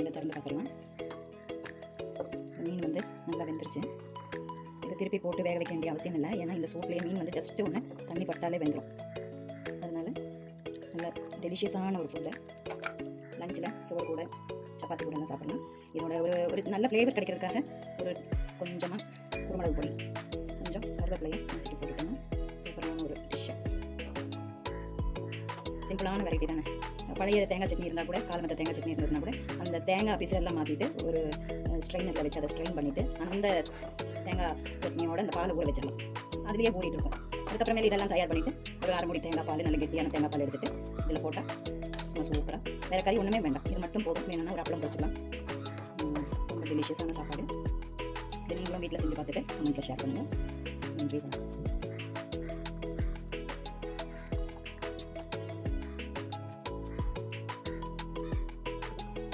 இதை திறந்து பார்த்துக்கலாம். மீன் வந்து நல்லா வெந்துருச்சு. இதை திருப்பி போட்டு வேக வைக்க வேண்டிய அவசியம் இல்லை. ஏன்னா இந்த சூப்லேயே மீன் வந்து ஜஸ்ட்டு ஒன்று தண்ணி பட்டாலே வெந்துடும். அதனால் நல்ல டெலிஷியஸான ஒரு ஃபுட்டு. லஞ்சில் சோறு கூட சப்பாத்தி கூட எல்லாம் சாப்பிடலாம். இதோட ஒரு நல்ல ஃப்ளேவர் கிடைக்கிறதுக்காக ஒரு கொஞ்சமாக குருமிளகு பொடி, கொஞ்சம் கருவேப்பிலையை நசுக்கி போட்டுக்கணும். சூப்பரான ஒரு டிஷ்ஷு. சிம்பிளான வெரைட்டி தானே. பழைய தேங்காய் சட்னி இருந்தால் கூட, காலமத்த தேங்காய் சட்னி இருந்ததுனா கூட அந்த தேங்காய் பீஸெல்லாம் மாற்றிட்டு ஒரு ஸ்ட்ரெயினரில் வச்சு அதை ஸ்ட்ரெயின் பண்ணிவிட்டு அந்த தேங்காய் சட்னியோட அந்த பாலை ஊற வச்சிடலாம். அதுலேயே ஊறிட்டு இருக்கும். அதுக்கப்புறமேலே இதெல்லாம் தயார் பண்ணிவிட்டு ஒரு அரை மூடி தேங்காய் பால், நல்ல கெட்டியான தேங்காய் பால் எடுத்துகிட்டு இதில் போட்டால் சும்மா சூப்பராக. வேறு கறி ஒன்றுமே வேண்டாம், இது மட்டும் போதும். வேணும்னா ஒரு அப்பளம் வச்சுக்கலாம். ரொம்ப டெலிஷியஸான சாப்பாடு. இதை நீங்களும் வீட்டில் செஞ்சு பார்த்துட்டு கமெண்ட்டில் ஷேர் பண்ணுங்கள். நன்றி.